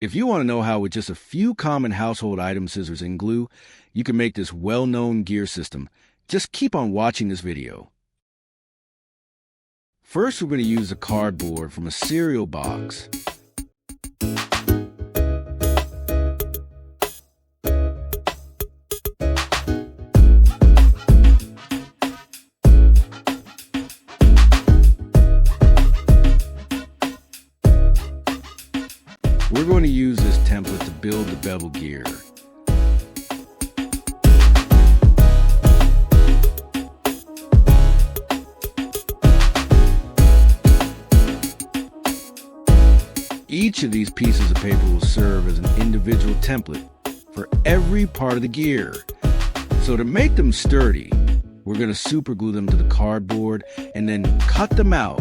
If you want to know how with just a few common household item scissors and glue, you can make this well-known gear system, just keep on watching this video. First, we're going to use the cardboard from a cereal box. We're going to use this template to build the bevel gear. Each of these pieces of paper will serve as an individual template for every part of the gear. So to make them sturdy, we're going to super glue them to the cardboard and then cut them out.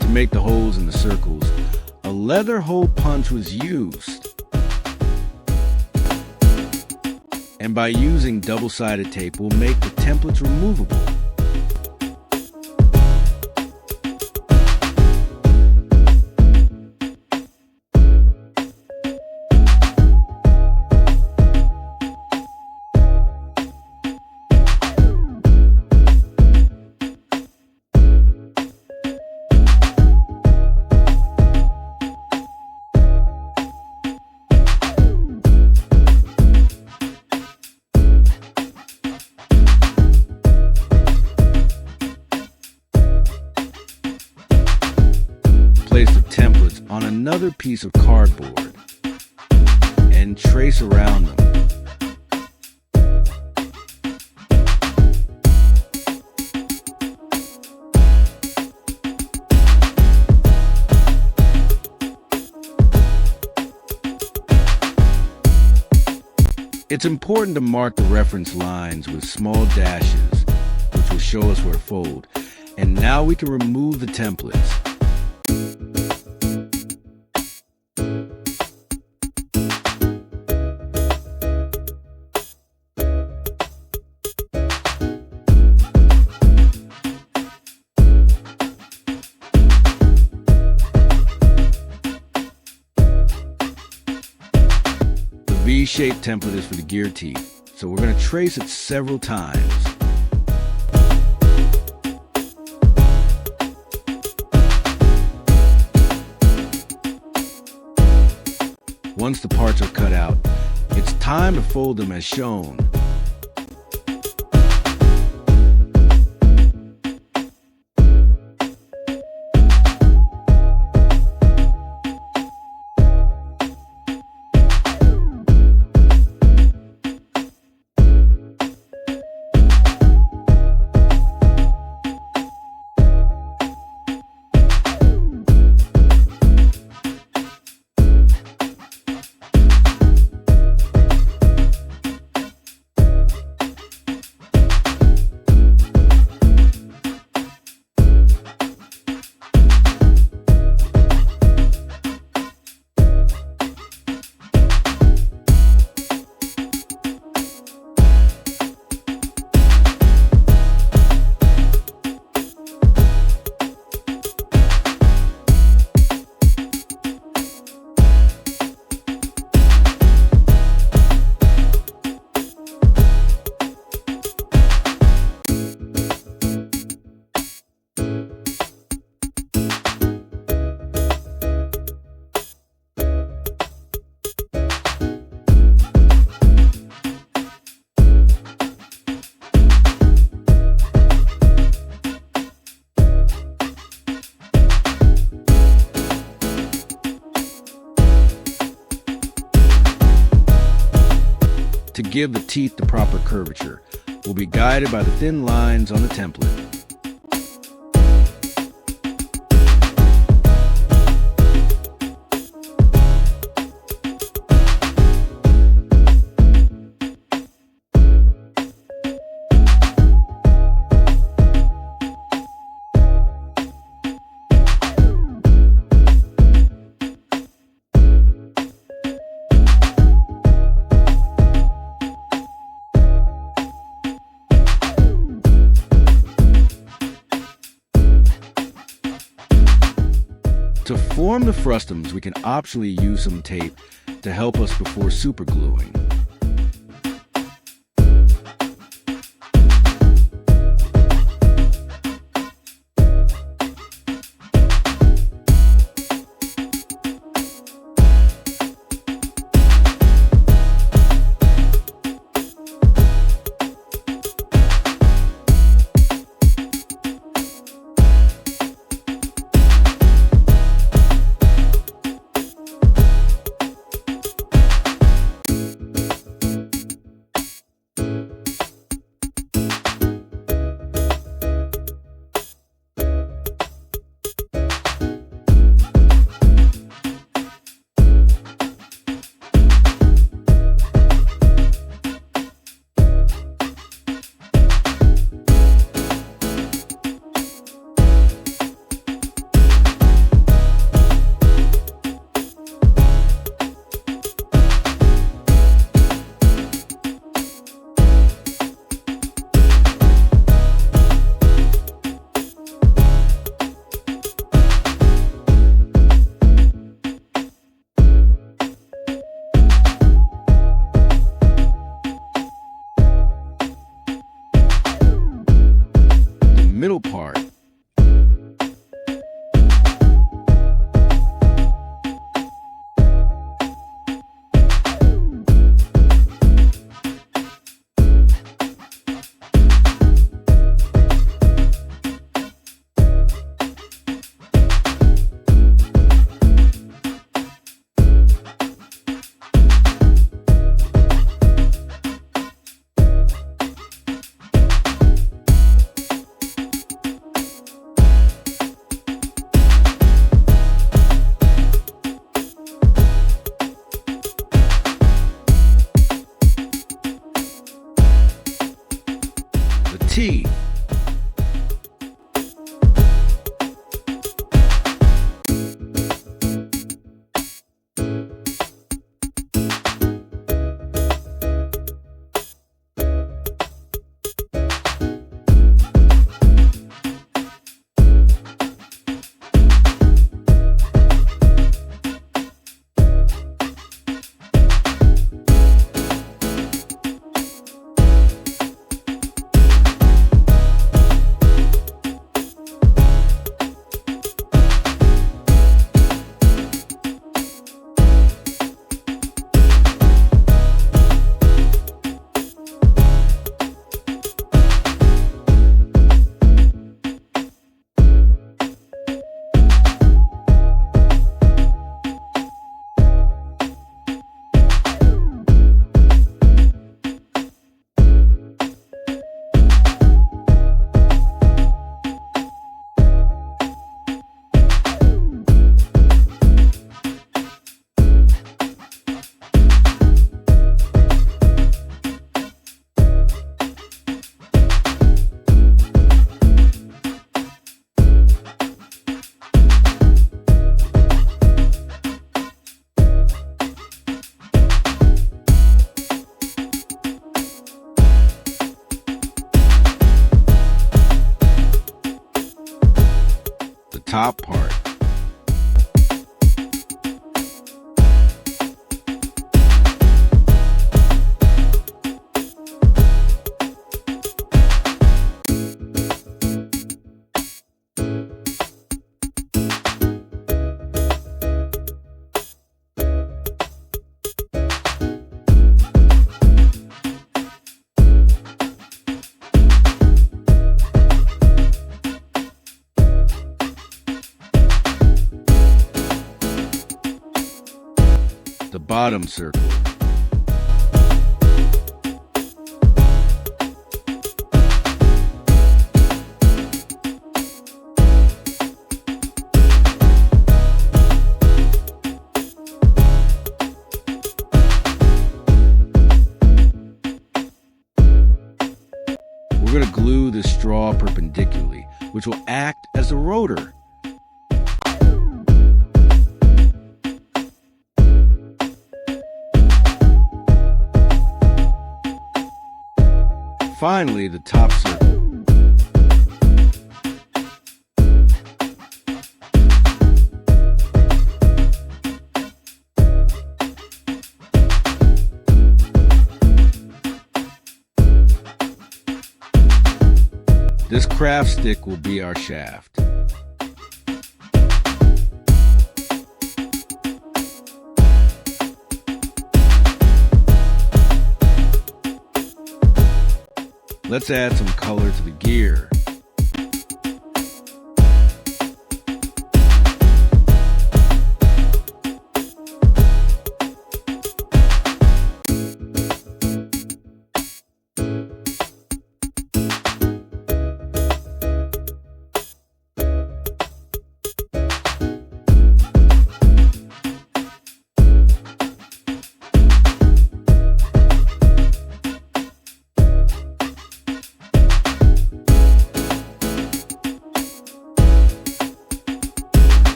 To make the holes in the circles, a leather hole punch was used. And by using double-sided tape, we'll make the templates removable. Place the templates on another piece of cardboard and trace around them. It's important to mark the reference lines with small dashes, which will show us where to fold. And now we can remove the templates. V-shaped template is for the gear teeth, so we're going to trace it several times. Once the parts are cut out, it's time to fold them as shown. to give the teeth the proper curvature. We'll be guided by the thin lines on the template. To form the frustums, we can optionally use some tape to help us before supergluing. Middle part. T. Top part. The bottom circle. perpendicularly, which will act as the rotor. Finally, the top circle. This craft stick will be our shaft. Let's add some color to the gear.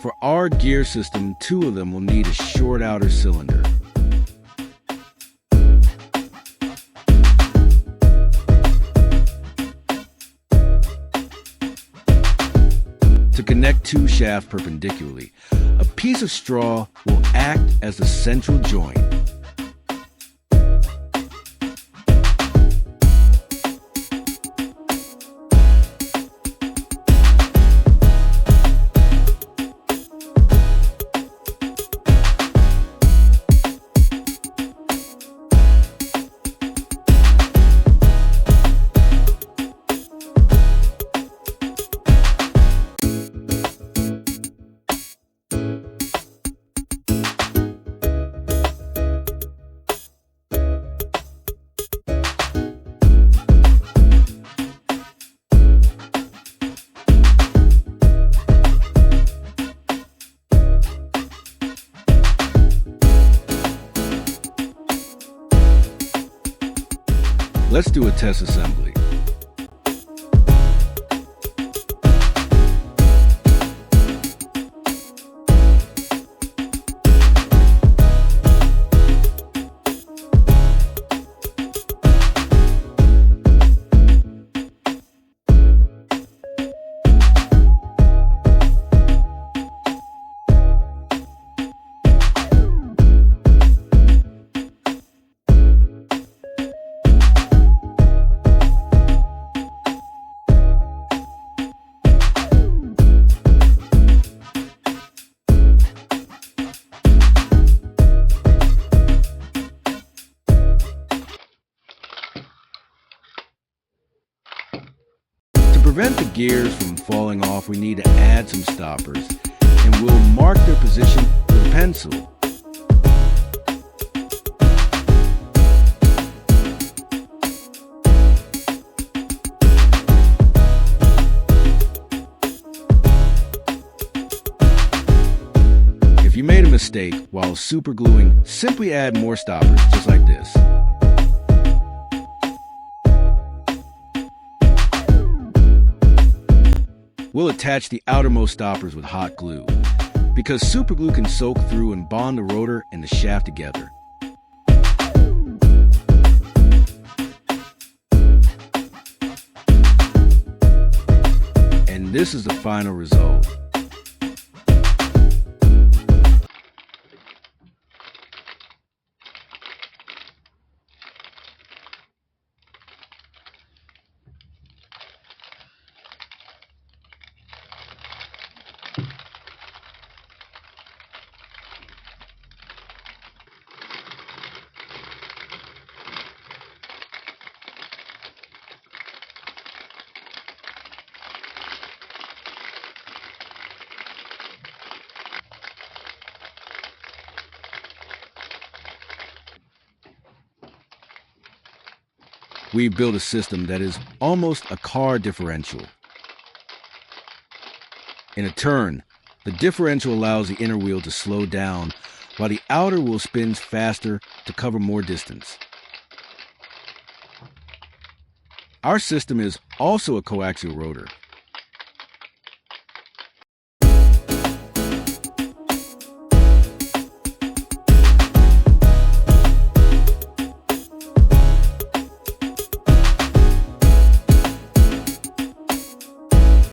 For our gear system, 2 of them will need a short outer cylinder. To connect 2 shafts perpendicularly, a piece of straw will act as the central joint. Let's do a test assembly. To prevent the gears from falling off, we need to add some stoppers, and we'll mark their position with a pencil. If you made a mistake while supergluing, simply add more stoppers, just like this. We'll attach the outermost stoppers with hot glue, because superglue can soak through and bond the rotor and the shaft together. And this is the final result. we've built a system that is almost a car differential. In a turn, the differential allows the inner wheel to slow down while the outer wheel spins faster to cover more distance. Our system is also a coaxial rotor,